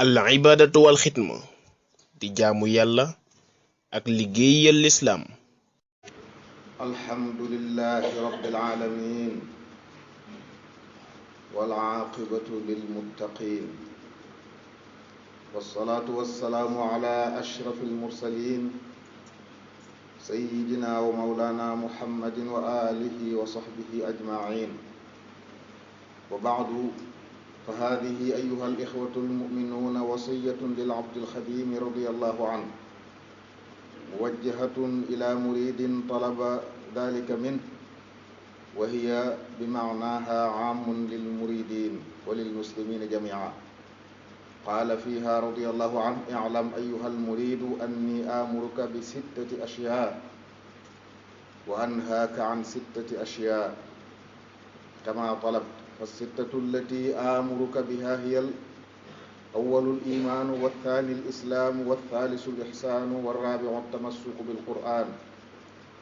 al ibadatu wal xidma di jaamu yàlla ak liggéeyal lislaam. alhamdulillahi rabbil alamin wal aaqibatu lil muttaqin wassalaatu wassalaamu ala ashrafil mursalin sayyidina wa mawlana muhammadin wa alihi wa sahbihi ajmain wa ba'du fa hadihi ayyuha al ikhwatu al mu'minuna wasiyatun lil abdil xadimi radiyallahu anhu muwajjahatun ila muridin talaba dalika minhu wa hiya bima'naha 'aamun lil muridin wa lil muslimina jami'an qaala fiha radiyallahu anhu i'lam ayyuha al muridu anni amuruka bi sittati ashyaa wa anhaaka 'an sittati ashyaa kama talabta فالستة التي آمرك بها هي الأول الإيمان والثاني الإسلام والثالث الإحسان والرابع التمسك بالقرآن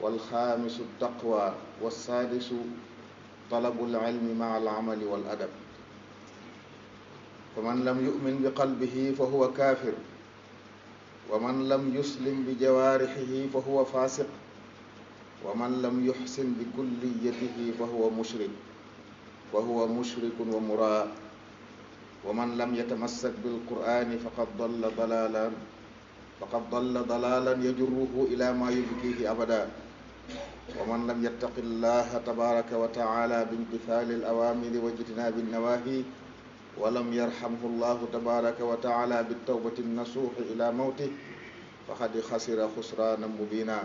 والخامس التقوى والسادس طلب العلم مع العمل والأدب فمن لم يؤمن بقلبه فهو كافر ومن لم يسلم بجوارحه فهو فاسق ومن لم يحسن بكليته فهو مشرك وهو مشرك ومراء ومن لم يتمسك بالقرآن فقد ضل ضلالا يجره إلى ما يبكيه أبدا ومن لم يتق الله تبارك وتعالى بامتثال الأوامر واجتناب النواهي ولم يرحمه الله تبارك وتعالى بالتوبة النصوح إلى موته فقد خسر خسرانا مبينا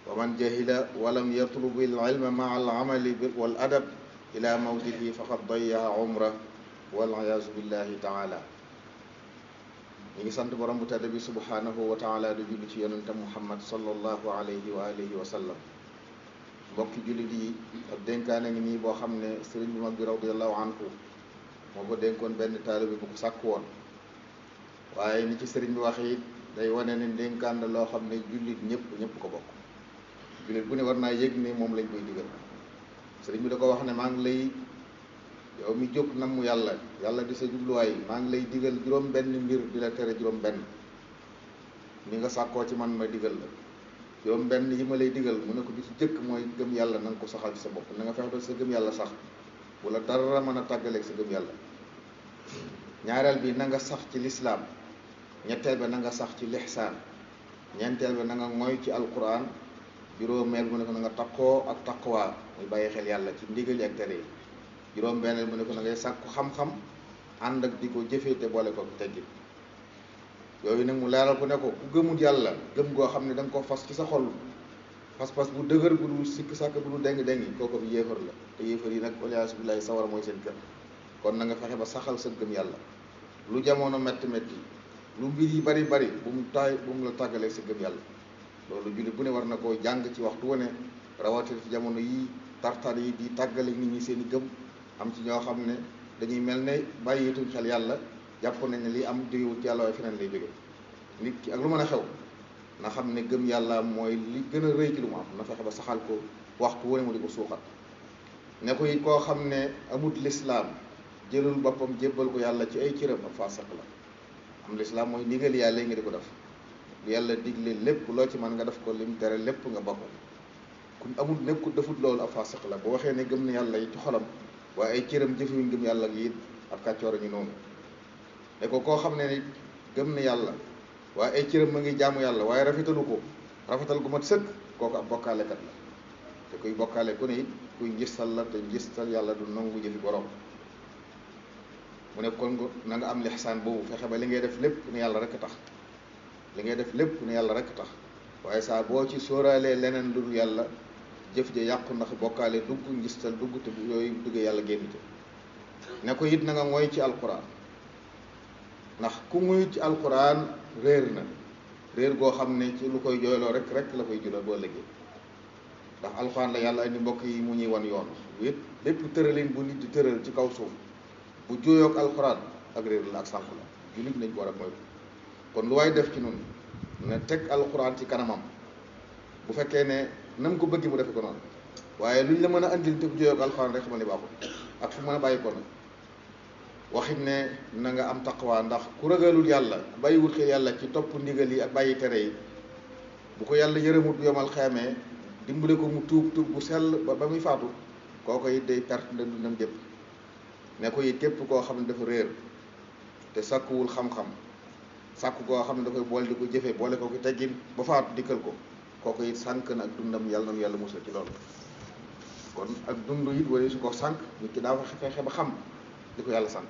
ومن جهل ولم يطلب العلم مع العمل والأدب ila mawtihi faqad dayya umra wal iyaazu billahi taala. ñu ngi sant borom bu tedd bi subhanahu wa taala di julli ci yonente muhammad sallallahu alayhi wa alihi wa sallam. mbokki jullit yi ak dénkaane ngi nii boo xam ne sëriñ bu mag bi radiyallahu anhu moo ko dénkoon benn taalibe bu ko sàkk woon, waaye ni ci sëriñ bi wax it day wane ne dénkaan la loo xam ne jullit ñëpp ko bokk. jullit bu ne war naa yëg ne moom lañ koy digal. sëriñ bi da ko wax ne maa ngi lay yow mi jóg namm yàlla di sa jubluwaay, maa ngi lay digal juróom benn mbir di la tere juróom benn. ni nga sàkkoo ci man ma digal la juróom benn yi ma lay digal mu ne ko bi ci jëkk mooy gëm yàlla na nga ko saxal ci sa bopp, na nga fexe ba sa gëm yàlla sax wala dara mën a tàggaleeg sa gëm yàlla. ñaareel bi na nga sax ci lislaam, ñetteel ba na nga sax ci lixsaan, ñeenteel ba na nga ngoy ci alquran, juróomeel mu ne ko na nga takkoo ak taqwa muy bàyyi xel yàlla ci ndigal yi ak tere yi. juróom benneel mu ne ko na ngay sàkku xam-xam ànd ak di ko jëfee te boole ko teggin. yooyu nag mu leeral ko ne ko ku gëmul yàlla gëm goo xam ne da nga ko fas ci sa xol, pas-pas bu dëgër bu dul sikk sàkk bu dul déng-déngi, kooku bi yéefar la. te yéefar yi nag waliyaasu billaahi sawara mooy seen kër. kon na nga fexe ba saxal sa gëm yàlla, lu jamono métti métti, lu mbir yi bari bari bu mu la tàggalee sa gëm yàlla. loolu jullit bu ne war na koo jàng ci waxtu wane, rawatina ci jamono yi tartar yi di tàggale nit ñi seen i gëm. am ci ñoo xam ne dañuy mel ne bàyyeetuñ xel yàlla, jàpp nañ ne li am jógewut ci yàlla waaye feneen lay jóge. nit ki ak lu mën a xew na xam ne gëm yàlla mooy li gën a rëy ci lu mu am, na fexe ba saxal ko waxtu wane mu di ko suuxat. ne ko it koo xam ne amut lislaam, jëlul boppam jébbal ko yàlla ci ay cëram, ak faasiq la. am lislaam mooy ndigal yàlla yi nga di ko def, yàlla digle lépp loo ci mën nga def ko, lim tere lépp nga bokk. ku amul nekkul defut loolu ab faasiq la. bu waxee ne gëm na yàlla yi ci xolam waaye ay cëram jëfewuñ gëm yàlla gi it ab kàccoor ñu noonu. ne ko koo xam ne ni gëm na yàlla waaye ay cëram ma ngi jaamu yàlla waaye rafetalu ko rafetal gu mat sëkk, kooku ab bokkaalekat la. te kuy bokkaale ku ne it kuy njistal la, te njistal yàlla du nangu jëfi borom. mu ne kon na nga am lixsaan boobu, fexe ba li ngay def lépp ne yàlla rek tax. li ngay def lépp ne yàlla rek tax, waaye saa boo ci sóoraalee leneen lu dul yàlla, jëf ja yàqu ndax bokkaale dugg, njistal dugg, te yooyu duggee yàlla génn ci. ne ko it na nga mooy ci alquran, ndax ku muy ci alquran réer na réer goo xam ne ci lu koy jooyloo rek la koy jural boo léegi. ndax alquran la yàlla indi mbokk yi mu ñuy wan yoon it. lépp tëralin bu nit di tëral ci kaw suuf bu jooyoog alquran ak réer la ak sànq la. jullit nañ ko war a mooy. kon lu waay def ci noonu na teg alquran ci kanamam, bu fekkee ne nam ko bëgg mu defe ko noonu. waaye luñ la mën a andil te bu jooyoog alquran rek xamal ne baaxul, ak fu mën a bàyyi ko nag. waxit ne na nga am taqwa ndax ku ragalul yàlla bàyyiwul xel yàlla ci topp ndigal yi ak bàyyi tere yi bu ko yàlla yërëmut yomal xeamee dimbale ko mu tuub bu sell ba muy faatu kooko it day perte na dundam jëpp ne ko it képp koo xam ne dafa réer te sàkkuwul xam-xam sàkku koo xam ne da koy boole di ko jëfee boole ko teggin ba faatu dikkal ko kooko it sànk na ak dundam yàlla na yàlla musal ci loolu. kon ak dund it wala su ko sànk nit ki daa fa fexe ba xam di ko yàlla sant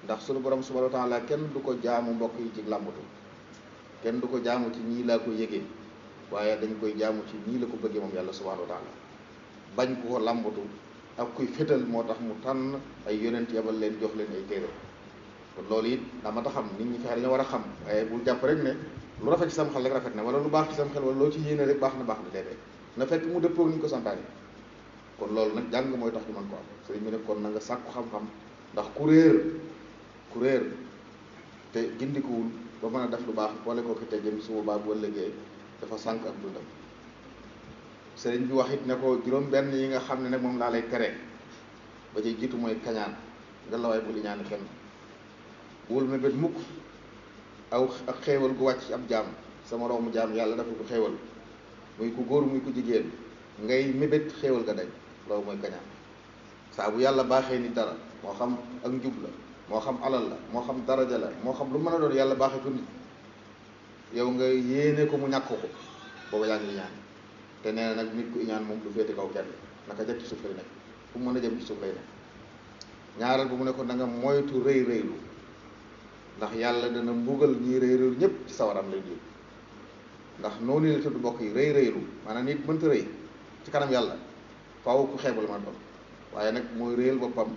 ndax sunu borom subhanahu wa taala kenn du ko jaamu mbokk yi ci làmbatu kenn du ko jaamu ci ñii laa ko yëgee waaye dañ koy jaamu ci ñii la ko bëggee moom yàlla subhanahu wa taala bañ ko làmbatu ak kuy fétal moo tax mu tànn ay yonent yabal leen jox leen ay téere kon loolu it dama tax xam nit ñi fexe dañoo war a xam waaye bul jàpp rek ne lu rafet ci sam xel rek rafet na wala lu baax ci sam xel wala loo ci yéene rek baax na déedéet na fekk mu dëppoo ni ñu ko santaane kon loolu nag jàng mooy tax ñu mën ko am sëriñ bi ne kon na nga sàkku xam-xam ndax ku réer te gindikuwul ba mën a def lu baax boole ko ki teggin su boobaa bu ëllëgee dafa sànk ak dundam. sëriñ bi wax it ne ko juróom benn yi nga xam ne nag moom laa lay tere ba ci jiitu mooy kañaan nga la waay bul iñaane kenn bul mébét mukk ak xéewal gu wàcc ab jaam sa moroomu jaam yàlla dafa ko xéewal muy ku góor muy ku jigéen ngay mébét xéewal ga dañ loolu mooy kañaan saa bu yàlla baaxee nit dara moo xam ak njub la moo xam alal la moo xam daraja la moo xam lu mën a doon yàlla baaxee ko nit yow nga yéene ko mu ñàkk ko booba yaa ngi ñaan te nee na nag nit ku iñaan moom du féete kaw kenn naka jëkk ci suuf lay nekk fu mu mën a jëm ci suuf lay nekk. ñaareel bu mu ne ko na nga moytu rëy rëylu ndax yàlla dana mbugal ñii rëy rëylu ñëpp ci sawaram lay jël ndax noonu la tudd bokk yi rëy rëylu maanaam nit mënta rëy ci kanam yàlla faaw ku xeebal ma doon waaye nag mooy réyal boppam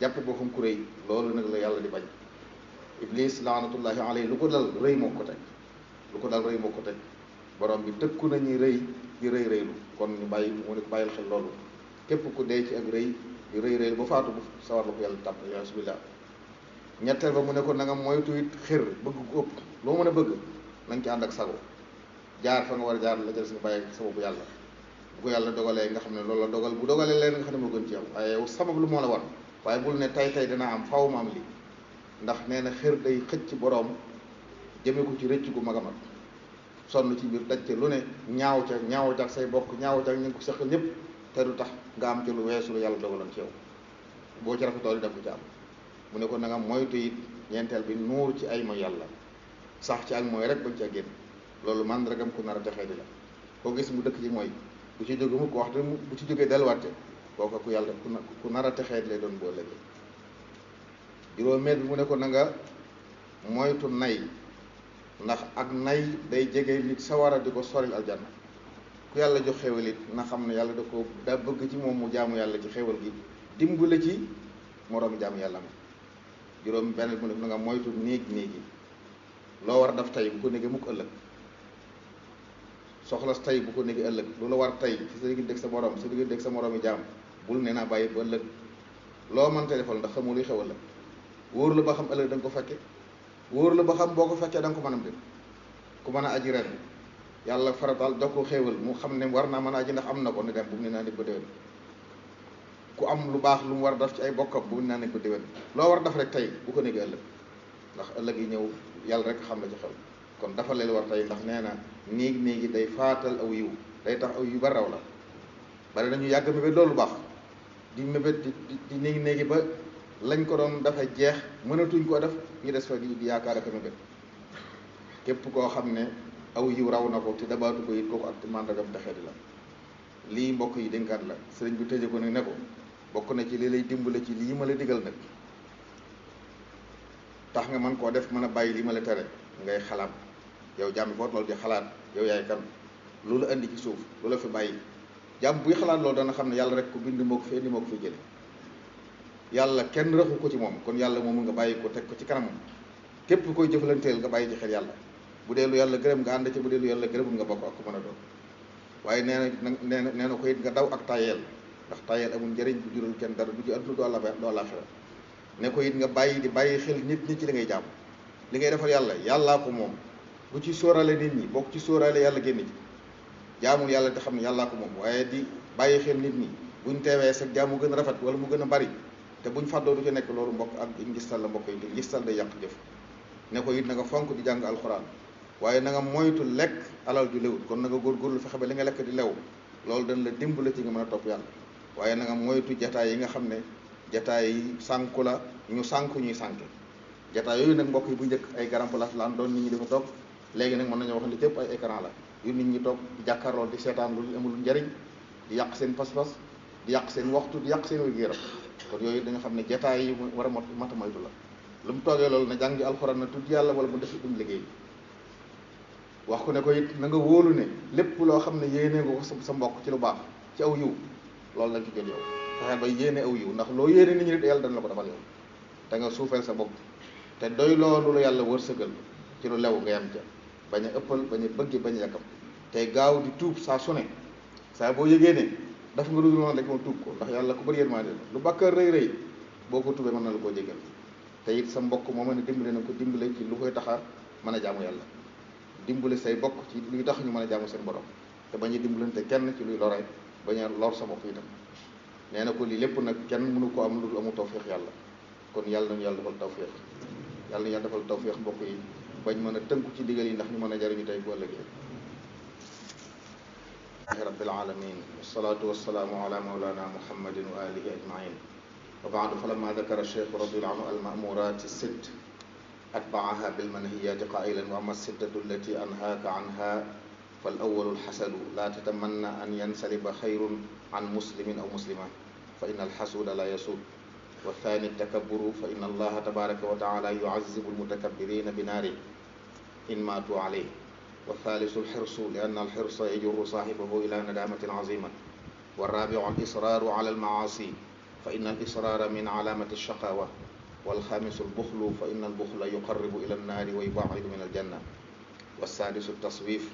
jàpp boppam ku rëy loolu nag la yàlla di bañ. iblis laanatullahi alayhi lu ko dal rëy moo ko teg borom bi tëkku nañu rëy di rëy rëylu kon ñu bàyyi mu ne ko bàyyil xel loolu képp ku dee ci ak rëy di rëy rëylu ba faatu bu sawar la ko yàlla tàpp yaa subillah. ñetteel ba mu ne ko na nga moytu it xir bëgg gu ëpp loo mën a bëgg na nga ci ànd ak sago jaar fa nga war a jaar la jël nga bàyyi sa bopp yàlla bu ko yàlla dogalee nga xam ne loolu la dogal bu dogalee leen nga xam ne moo gën ci yow waaye yow sabab lu moo la war waaye bul ne tey dana am faaw ma am lii ndax nee na xir day xëcc boroom jëme ko ci rëcc gu mag a mag sonn ci mbir daj lu ne ñaaw ca ak say bokk ñaaw ca ak ñu ngi ko seqal ñëpp te du tax nga am ci lu weesu lu yàlla dogaloon ci yow boo ci rafetoo di def ko ci am mu ne ko na nga moytu it ñeenteel bi nuur ci ay mooy yàlla sax ci ak mooy rek bañ ca génn loolu màndargam ku nar a texee di la koo gis mu dëkk ci mooy bu ci jóge mukk waxtu bu ci jógee delluwaate kooku ku yàlla ku nar a texee di lay doon boo léegi. juróomeel bi mu ne ko na nga moytu nay ndax ak nay day jege nit sawara di ko soril aljanna ku yàlla jox xéewal it na xam ne yàlla daa bëgg ci moom mu jaamu yàlla ci xéewal gi dimbale ci moroomi jaamu yàlla ma. juróom benn mu ne na nga moytu néeg yi loo war a def tey bu ko négee mukk ëllëg soxlas tey bu ko négee ëllëg lu la war tey ci sa diggante ak sa morom sa diggante ak sa moroomi jaam bul nee naa bàyyi ba ëllëg loo mënte defal ndax xamul luy xew ëllëg wóor la ba xam ëllëg da nga ko fekke wóor la ba xam boo ko fekkee da nga ko mën a dem ku mën a aji ren yàlla faratal jox ko xéewal mu xam ne war naa mën a aji ndax am na ko ne dem bu mu ne naa nit ba déwén ku am lu baax lu mu war a def ci ay bokkam bu mu ne naa nit ba déwén loo war a def rek tey bu ko négee ëllëg ndax ëllëg yi ñëw yàlla rek xam la ci xew kon dafa leen war tey ndax nee na néegi day faatal aw yiw day tax aw yiw ba raw la bari nañu yàgg mébét loolu baax di mébét di néegi ba lañ ko doon dafa jeex mënatuñ koo def ñu des fa di yaakaar ak mébét képp koo xam ne aw yiw raw na ko te dabaatu ko it kooku ak màndargam texee di la lii mbokk yi dénkaat la sëriñ bi tëje ko ne ko bokk na ci li lay dimbale ci lii ma la digal nag tax nga mën koo def mën a bàyyi li ma la tere ngay xalaat yow jàmm bi foo loolu di xalaat yow yaay kan loolu indi ci suuf loolu fi bàyyi jàmm buy xalaat loolu dana xam ne yàlla rek ko bind moo ko fi indi moo ko fi jële yàlla kenn raxu ko ci moom kon yàlla moomu nga bàyyi ko teg ko ci kanamam képp koy jëflanteel nga bàyyi ci xel yàlla bu dee lu yàlla gërëm nga ànd ci bu dee lu yàlla gërëmul nga bokk ak ku mën a doon waaye nee na ko it nga daw ak tayeel ndax tayeel amul njëriñ bu jural kenn dara du ci àdduna doo àllaaxira ne ko it nga bàyyi xel nit ñi ci li ngay jàmm li ngay defal yàllaa ko moom bu ci sóoraale nit ñi bokk ci sóoraale yàlla génn ci jaamul yàlla te xam ne yàllaa ko moom waaye di bàyyi xel nit ñi buñ teewee sa jaamu gën a rafet wala mu gën a bari te buñ fàddoo du ci nekk loolu mbokk ak ngistal la mbokk yi te ngistal day yàq jëf. ne ko it na nga fonk di jàng alxuraan waaye na nga moytu lekk alal ju lewut kon na nga góorgóorlu fexe ba li nga lekk di lew loolu dañ la dimbale ci nga mën a topp yàlla waaye na nga moytu jataay yi nga xam ne jataay yi sànku la ñu sànku ñuy sànke jataay yooyu nag mbokk yi bu njëkk ay garam place la am doon nit ñi dafa toog léegi nag mën nañoo wax li cëpp ay écran la yu nit ñi toog di jàkkaarloo di seetaan lu amul njariñ di yàq seen pas-pas di yàq seen waxtu di yàq seen wér-gu-yaram kon yooyu dañu xam ne jataay yi war a mata moytu la lu mu toogee loolu na jàngi alxuraan na tudd yàlla wala mu def dum liggéey wax ko ne ko it na nga wóolu ne lépp loo xam ne yéene nga ko sa mbokk ci lu baax ci aw yiw loolu lañ ci jël yow fexeel ba yéene aw yiw ndax loo yéene nit ñi nit yàlla dana la ko defal yow da nga suufeel sa bopp te doy loolu la yàlla wërsëgal ci lu lew nga yam ca bañ a ëppal bañ a bëgg bañ a yàkkam tey gaaw di tuub saa su ne saa boo yëgee ne daf nga dul noonu rek moom tuub ko ndax yàlla ku bëri yërmande la lu bàkkaar rëy rëy boo ko tuubee mën na la koo jégal te it sa mbokk moo mën a dimbale na ko dimbale ci lu koy taxaar mën a jaamu yàlla dimbale say bokk ci luy tax ñu mën a jaamu seen borom te bañ a dimbalante kenn ci luy lore bañ a lor sa bopp itam nee na ko lii lépp nag kenn mënu ko am lu dul amu tawféex yàlla kon yàlla nañu yàlla defal tawféex yàlla nañu yàlla defal tawféex mbokk yi bañ mën a tënku ci digal yi ndax ñu mën a jariñu tey bu ëllëgee rabbil alamin wassalatu wassalaamu ala mawlana muhammadin wa alihi ajmain wa baadu falamma dakara cheikh radiallahu anhu almamurat sitt atbaaha bilmanhiyati qailan wa ama sittatu allati anhaaka anha فالأول الحسد لا تتمنى أن ينسلب خير عن مسلم أو مسلمة فإن الحسود لا يسود والثاني التكبر فإن الله تبارك وتعالى يعذب المتكبرين بناره إن ماتوا عليه والثالث الحرص لأن الحرص يجر صاحبه إلى ندامة عظيمة والرابع الإصرار على المعاصي فإن الإصرار من علامة الشقاوة والخامس البخل فإن البخل يقرب إلى النار ويبعد من الجنة والسادس التصويف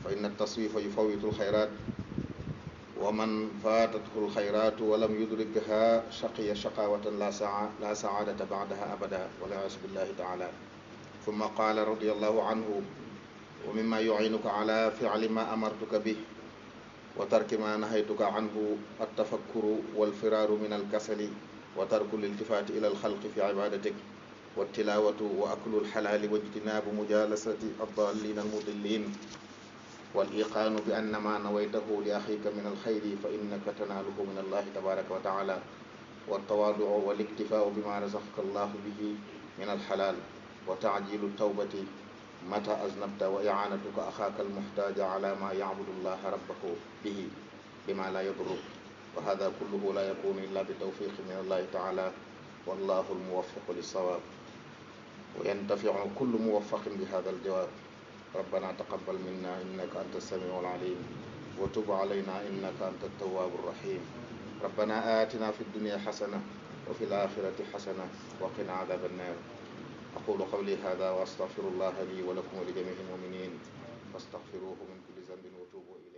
فإن التصويف يفوت الخيرات ومن فاتته الخيرات ولم يدركها شقي شقاوة لا سعادة بعدها أبدا والعياذ بالله تعالى ثم قال رضي الله عنه ومما يعينك على فعل ما أمرتك به وترك ما نهيتك عنه التفكر والفرار من الكسل وترك الالتفات إلى الخلق في عبادتك والتلاوة وأكل الحلال واجتناب مجالسة الضالين المضلين والإيقان بأن ما نويته لأخيك من الخير فإنك تناله من الله تبارك وتعالى والتواضع والاكتفاء بما رزقك الله به من الحلال وتعجيل التوبة متى أذنبت وإعانتك أخاك المحتاج على ما يعبد الله ربه به بما لا يضره وهذا كله لا يكون إلا بتوفيق من الله تعالى والله الموفق للصواب وينتفع كل موفق بهذا الجواب ربنا تقبل منا إنك أنت السميع العليم وتب علينا إنك أنت التواب الرحيم ربنا آتنا في الدنيا حسنة وفي الآخرة حسنة وقنا عذاب النار أقول قولي هذا وأستغفر الله لي ولكم ولجميع المؤمنين فاستغفروه من كل ذنب وتوبوا إليه